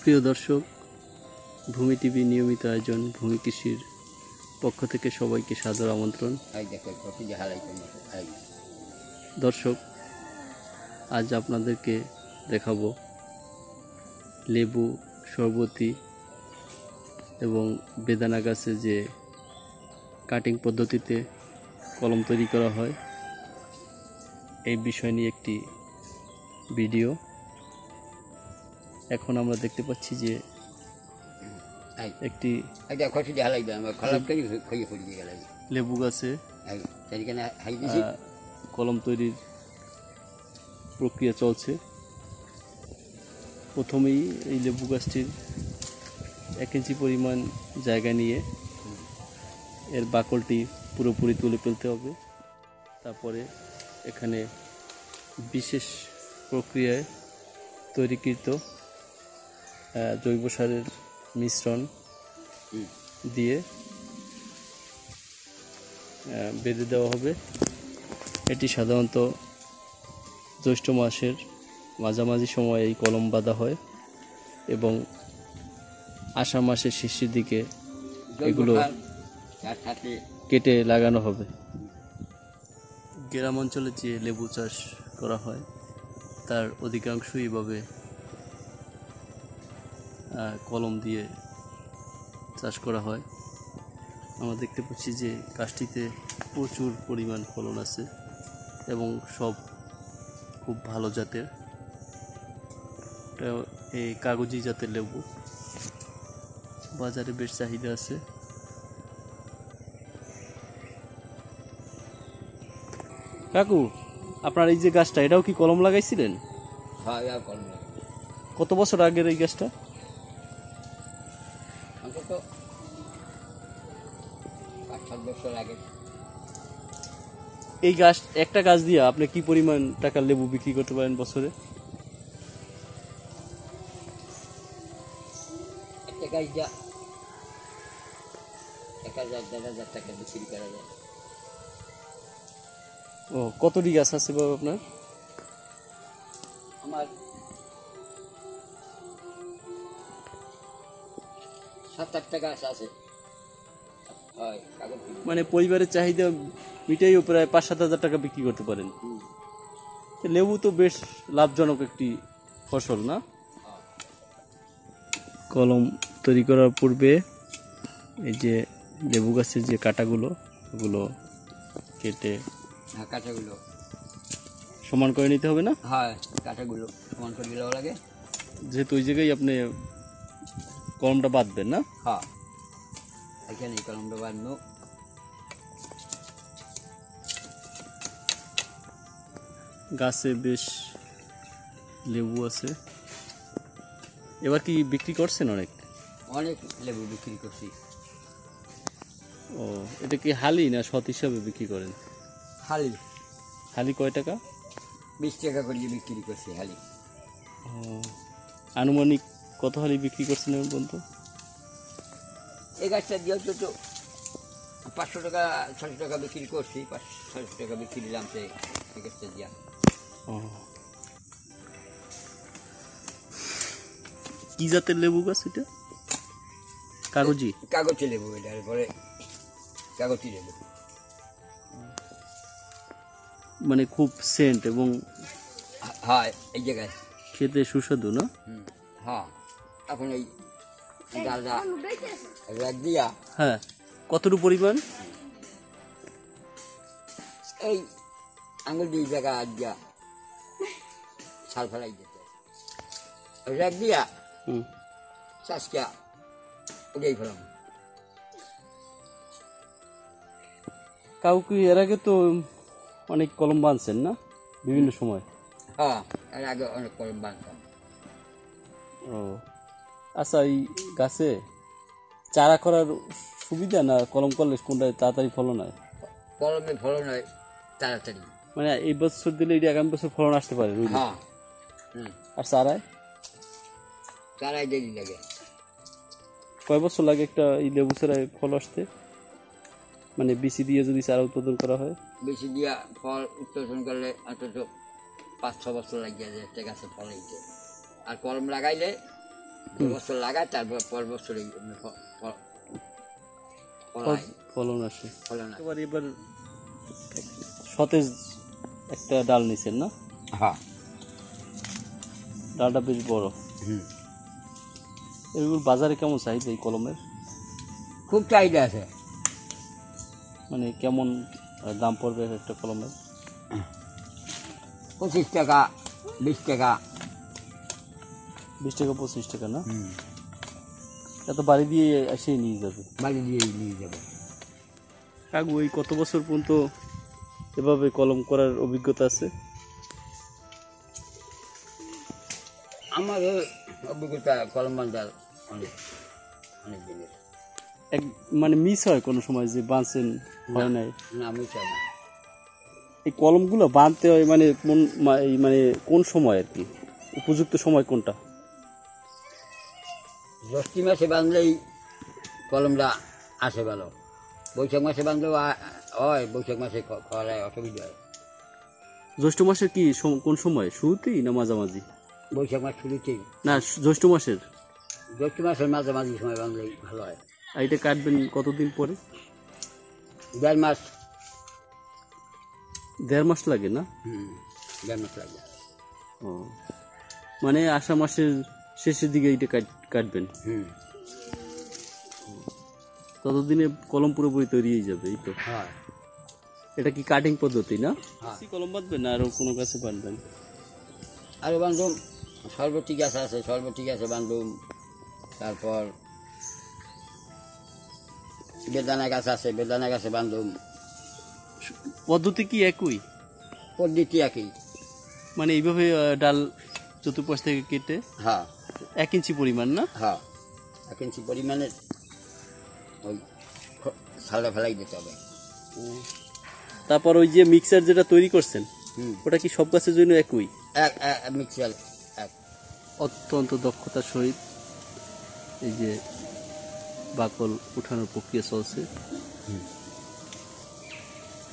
প্রিয় দর্শক, ভূমি টিভি নিয়মিত আয়োজন ভূমি কৃষির পক্ষ থেকে সবাইকে সাদর আমন্ত্রণ। দর্শক, আজ আপনাদেরকে দেখাবো লেবু, শরবতি এবং বেদানা গাছে যে কাটিং পদ্ধতিতে কলম তৈরি করা হয় এই বিষয় নিয়ে একটি ভিডিও। এখন আমরা দেখতে পাচ্ছি যে একটি লেবু গাছে কলম তৈরির প্রক্রিয়া চলছে। প্রথমেই এই লেবু গাছটির 1 ইঞ্চি পরিমাণ জায়গা নিয়ে এর বাকলটি পুরোপুরি তুলে ফেলতে হবে। তারপরে এখানে বিশেষ প্রক্রিয়ায় তৈরিকৃত জৈব সারের মিশ্রণ দিয়ে বেঁধে দেওয়া হবে। এটি সাধারণত জ্যৈষ্ঠ মাসের মাঝামাঝি সময়ে এই কলম বাঁধা হয় এবং আষাঢ় মাসের শেষের দিকে এগুলো কেটে লাগানো হবে। গ্রাম অঞ্চলে যে লেবু চাষ করা হয় তার অধিকাংশই এভাবে কলম দিয়ে চাষ করা হয়। আমরা দেখতে পাচ্ছি যে গাছটিতে প্রচুর পরিমাণ ফলন আছে এবং সব খুব ভালো জাতের। এই কাগজি জাতের লেবু, বাজারে বেশ চাহিদা আছে। কাকু, আপনার এই যে গাছটা, এটাও কি কলম লাগাইছিলেন? হ্যাঁ, কলম। কত বছর আগের এই গাছটা? অন্তত 5-7 বছর আগে। এই গাছ, একটা গাছ দিয়ে আপনি কি পরিমাণ টাকার লেবু বিক্রি করতে পারেন বছরে? একটা গাছ যা 1000-1500 টাকা বিক্রি করা যায়। ও, কতটি গাছ আছে বাবা আপনার? আমার 7-8টা গাছ আছে। মানে পরিবারের চাহিদা মিটাইও প্রায় 5-7 হাজার টাকা বিক্রি করতে পারেন। লেবু তো বেশ লাভজনক একটি ফসল, না? কলম তৈরি করার পূর্বে এই যে লেবু গাছের যে কাঁটাগুলো, ওগুলো কেটে কাঁটাগুলো সমান করে নিতে হবে, না? হ্যাঁ, কাঁটাগুলো সমান করে দেওয়া লাগে। যেহেতু ওই জায়গায় আপনি কলমটা বাঁধবেন, না? হ্যাঁ, এখানে কলমটা বাঁধবো। গাছে বেশ লেবু আছে। এবার কি বিক্রি করছেন? অনেক লেবু বিক্রি করছি। ও, এটা কি হালি না শত হিসাবে বিক্রি করেন? হালি। হালি কয় টাকা? 20 টাকা করে বিক্রি করছি হালি। ও, আনুমানিক কত হালি বিক্রি করছেন এখন পর্যন্ত? এই গাছটা দিয়ে তো 500 টাকা 600 টাকা বিক্রি করছি। 500-600 টাকা বিক্রি দিলাম সেই গাছটা দিয়া। কি জাতের লেবু গাছ এটা? কাগজি? কাগজি লেবু, এটার পরে কাগজি লেবু। মানে খুব সেন্ট এবং হ্যাঁ, এই জায়গায় খেতে সুস্বাদু, না? হ্যাঁ, এখন এই ডালটা রাখ দিয়া। হ্যাঁ, কতটুকু পরিমাণ? এই আঙুল দিয়ে জায়গা দিয়া ছাল ফেলাই দিতে রাখ দিয়া চাষটা উঠেই ফেলাম। কাউকে এর আগে তো অনেক কলম বাঁধছেন, না? বিভিন্ন সময়। হ্যাঁ, এর আগে অনেক কলম বাঁধতাম। ও আচ্ছা, এই গাছে চারা করার সুবিধা না কলম করলে কোনটায় তাড়াতাড়ি ফলন হয়? কলমে ফলন হয় তাড়াতাড়ি। মানে এই বছর দিলে এটা আগামী বছর ফলন আসতে পারে। হ্যাঁ। আর চারায়? চারায় দেরি লাগে। কয় বছর লাগে একটা এই লেবু চারায় ফল আসতে? মানে বিচি দিয়ে যদি চারা উৎপাদন করা হয়? বিচি দিয়া ফল উৎপাদন করলে অন্তত 5-6 বছর লাগিয়ে যায় একটা গাছে ফল হইতে। আর কলম লাগাইলে বছর লাগায়, তারপর পর বছর ফলন আসে। ফলন আসে। এবার সতেজ একটা ডাল নিছেন না? হ্যাঁ। ডালটা বেশ বড়। এগুলো বাজারে কেমন চাহিদা এই কলমের? খুব চাহিদা আছে। মানে কেমন দাম পড়বে একটা কলমের? 25 টাকা, 20 টাকা। 20 টাকা 25 টাকা না? এত বাড়ি দিয়ে এসে নিয়ে যাবে? বাড়ি দিয়ে নিয়ে যাবে। কাকু এই কত বছর পর্যন্ত এভাবে কলম করার অভিজ্ঞতা আছে? আমার অভিজ্ঞতা কলম বাঁধার অনেক অনেক দিনের। মানে মিস হয় কোনো সময় যে বাঁধছেন হয় নাই? না, আমি চাই না। এই কলমগুলো বাঁধতে হয় মানে মানে কোন সময় আর কি উপযুক্ত সময় কোনটা? জ্যৈষ্ঠ মাসে বাঁধলেই কলমটা আসে ভালো। বৈশাখ মাসে বাঁধলেও হয়, বৈশাখ মাসে খরায় অসুবিধা হয়। জ্যৈষ্ঠ মাসের কি কোন সময়, শুরুতেই না মাঝামাঝি? বৈশাখ মাস শুরুতেই। না, জ্যৈষ্ঠ মাসের মাঝামাঝি সময় বাঁধলেই ভালো হয়। আর এটা কাটবেন কতদিন পরে? 1.5 মাস। 1.5 মাস লাগে না? 1.5 মাস লাগে। ও, মানে আষাঢ় মাসের শেষের দিকে এটা কাটবেন? ততদিনে কলম পুরোপুরি তৈরি হয়ে যাবে, এই তো? হ্যাঁ। এটা কি কাটিং পদ্ধতি না? হ্যাঁ। কলম বাঁধবেন না আরো কোনো গাছে বাঁধবেন? আরও বান্ধব সর্বটি গাছ আছে, সর্বটি গাছে বান্ধব। তারপর বেদানা গাছ আছে, বেদানা গাছে বান্ধব। পদ্ধতি কি একই? পদ্ধতি একই। মানে এইভাবে ডাল চতুর্পাশ থেকে কেটে? হ্যাঁ। 1 ইঞ্চি পরিমাণ না? হ্যাঁ, 1 ইঞ্চি পরিমাণের ওই ছালা ফেলাই দিতে হবে। তারপর ওই যে মিক্সার যেটা তৈরি করছেন, ওটা কি সব গাছের জন্য একই? মিক্সার এক। অত্যন্ত দক্ষতার সহিত এই যে বাকল উঠানোর প্রক্রিয়া চলছে।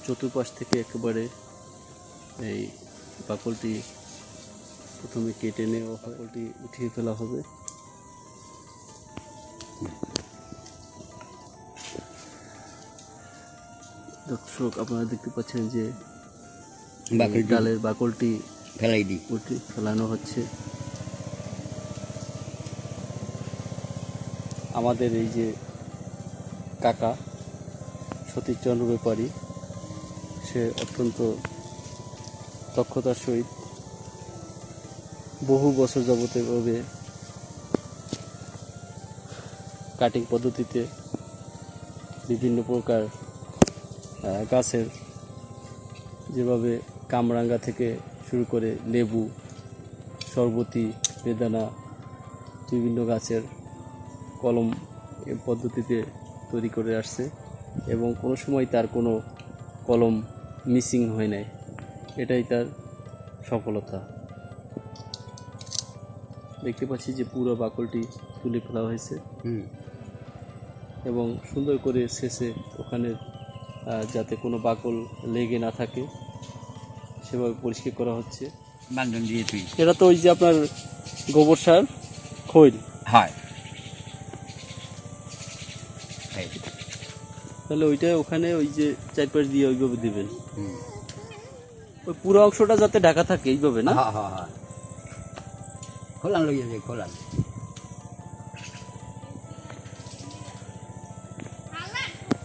চতুর্পাশ থেকে একেবারে এই বাকলটি প্রথমে কেটে নেওয়া, বাকলটি উঠিয়ে ফেলা হবে। দর্শক, আপনারা দেখতে পাচ্ছেন যে ডালের বাকলটি ফেলানো হচ্ছে। আমাদের এই যে কাকা সতীশচন্দ্র ব্যাপারী, সে অত্যন্ত দক্ষতার সহিত বহু বছর যাবত এভাবে কাটিং পদ্ধতিতে বিভিন্ন প্রকার গাছের, যেভাবে কামরাঙ্গা থেকে শুরু করে লেবু, শরবতী, বেদানা, বিভিন্ন গাছের কলম এই পদ্ধতিতে তৈরি করে আসছে এবং কোনো সময় তার কোনো কলম মিসিং হয় নাই। এটাই তার সফলতা। দেখতে পাচ্ছি যে পুরো বাকলটি তুলে ফেলা হয়েছে এবং সুন্দর করে শেষে ওখানে যাতে কোনো বাকল লেগে না থাকে সেভাবে পরিষ্কার করা হচ্ছে। বান্ধন দিয়ে তুই এটা তো ওই যে আপনার গোবর সার খৈল? হয়। তাহলে ওইটা ওখানে ওই যে চারপাশ দিয়ে ওইভাবে দিবেন, ওই পুরো অংশটা যাতে ঢাকা থাকে এইভাবে না? হ্যাঁ হ্যাঁ হ্যাঁ, খোলান লইয়া যায়, খোলান।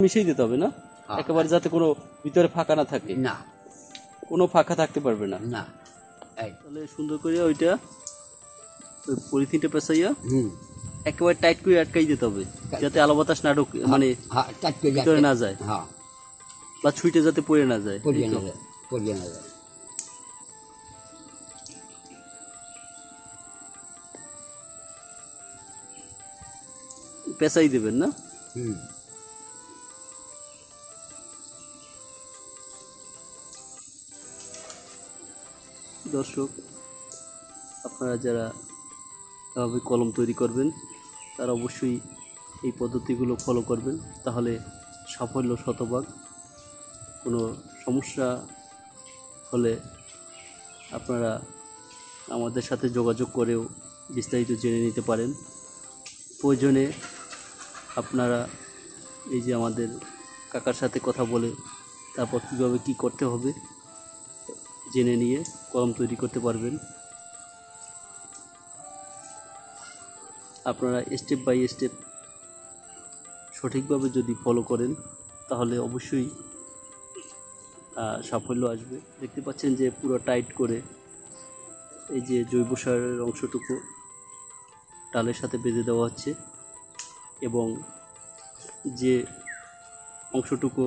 মিশিয়ে দিতে হবে না একেবারে, যাতে কোনো ভিতরে ফাঁকা না থাকে? না, কোনো ফাঁকা থাকতে পারবে না। না। তাহলে সুন্দর করে ওইটা ওই পলিথিনটা পেঁচাইয়া একেবারে টাইট করে আটকাই দিতে হবে, যাতে আলো বাতাস না ঢোকে, মানে ভিতরে না যায়, বা ছুঁইটে যাতে পড়ে না যায়। পেঁচাই দেবেন না? দর্শক, আপনারা যারা এভাবে কলম তৈরি করবেন তারা অবশ্যই এই পদ্ধতিগুলো ফলো করবেন, তাহলে সাফল্য শতভাগ। কোনো সমস্যা হলে আপনারা আমাদের সাথে যোগাযোগ করেও বিস্তারিত জেনে নিতে পারেন। প্রয়োজনে আপনারা এই যে আমাদের কাকার সাথে কথা বলে তারপর কীভাবে কী করতে হবে জেনে নিয়ে কলম তৈরি করতে পারবেন। আপনারা স্টেপ বাই স্টেপ সঠিকভাবে যদি ফলো করেন তাহলে অবশ্যই সাফল্য আসবে। দেখতে পাচ্ছেন যে পুরো টাইট করে এই যে জৈব সারের অংশটুকু ডালের সাথে বেঁধে দেওয়া হচ্ছে এবং যে অংশটুকু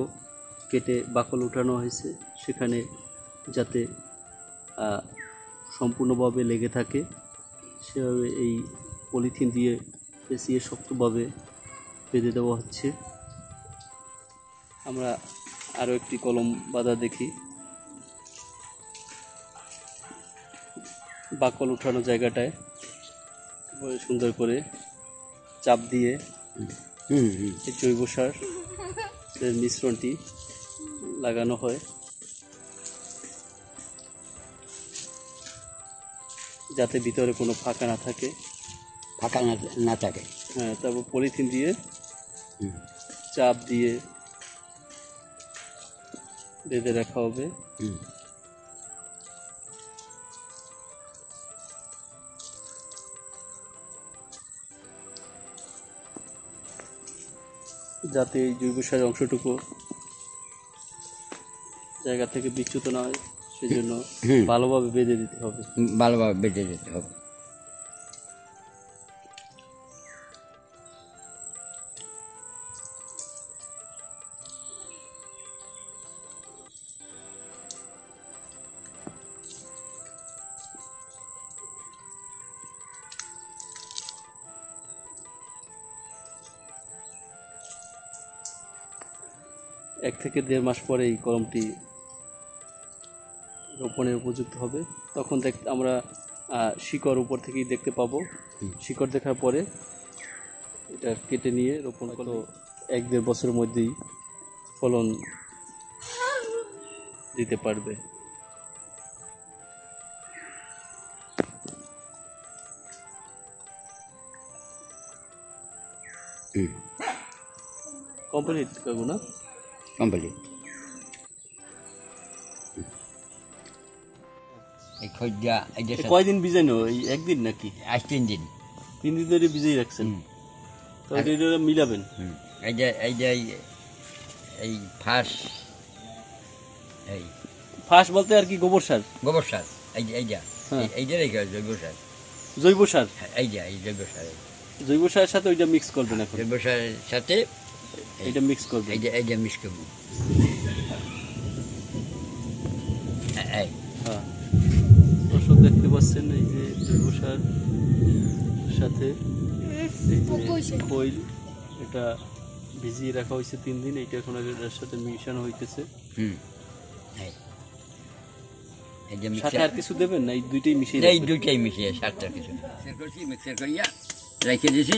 কেটে বাকল উঠানো হয়েছে সেখানে যাতে সম্পূর্ণভাবে লেগে থাকে সেভাবে এই পলিথিন দিয়ে পেঁচিয়ে শক্তভাবে বেঁধে দেওয়া হচ্ছে। আমরা আরও একটি কলম বাঁধা দেখি। বাকল উঠানো জায়গাটায় সুন্দর করে চাপ দিয়ে এই জৈব সারের মিশ্রণটি লাগানো হয় যাতে ভিতরে কোনো ফাঁকা না থাকে। হ্যাঁ, তারপর পলিথিন দিয়ে চাপ দিয়ে বেঁধে রাখা হবে। যাতে এই জৈব সারের অংশটুকু জায়গা থেকে বিচ্যুত না হয় সেজন্য ভালোভাবে বেঁধে দিতে হবে। এক থেকে দেড় মাস পরে এই কলমটি রোপণের উপযুক্ত হবে। তখন আমরা শিকড় উপর থেকেই দেখতে পাবো। শিকড় দেখার পরে এটা কেটে নিয়ে রোপণ করলে 1-1.5 বছরের মধ্যেই ফলন দিতে পারবে। কমপ্লিট করবো না? কমপ্লিট। এই খোঁজা কয়দিন ভিজানো? এই একদিন নাকি আজ 3 দিন? 3 দিন ধরে ভিজিয়ে রাখছেন। তো এটা মিলাবেন। এই ফাঁস ফাঁস বলতে আর কি গোবর সার? গোবর সার এইটা রেখে জৈব সার। জৈব সার এই জৈব সার, জৈব সারের সাথে ওইটা মিক্স করবেন। এখন জৈব সারের সাথে এইটা মিক্স করবেন। এইটা মিক্স করবো। হ্যাঁ, দর্শক দেখতে পাচ্ছেন এই যে জৈব সার সাথে খৈল, এটা ভিজিয়ে রাখা হয়েছে 3 দিন। এইটা এখন এর সাথে মিশানো হইতেছে। সাথে আর কিছু দেবেন না? এই দুইটাই মিশিয়ে? এই দুইটাই মিশিয়ে সারটা কিছু মিক্সার করিয়া রেখে দিয়েছি।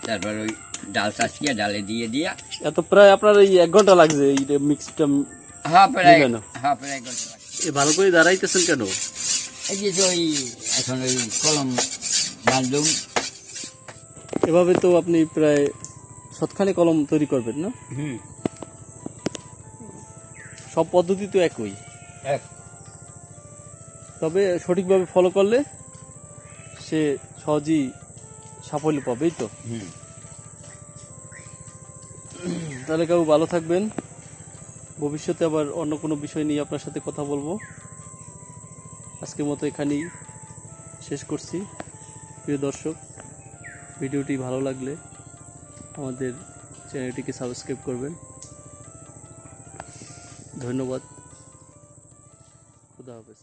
তারপর ওই ডাল চাষিয়া ডালে দিয়ে দিয়া এত প্রায় আপনার এই 1 ঘন্টা লাগছে এই মিক্সটা? হ্যাঁ, প্রায় 1 ঘন্টা। ভালো করে দাঁড়াইতেছেন কেন? এই যে ওই এখন ওই কলম বাঁধলুম। এভাবে তো আপনি প্রায় 7খানি কলম তৈরি করবেন না? সব পদ্ধতি তো একই, তবে সঠিকভাবে ফলো করলে সে সহজেই সাফল্য পাবেই তো। তাহলে কেউ ভালো থাকবেন। ভবিষ্যতে আবার অন্য কোনো বিষয় নিয়ে আপনার সাথে কথা বলবো। আজকের মতো এখানেই শেষ করছি। প্রিয় দর্শক, ভিডিওটি ভালো লাগলে আমাদের চ্যানেলটিকে সাবস্ক্রাইব করবেন। ধন্যবাদ। খুদা হাফেজ।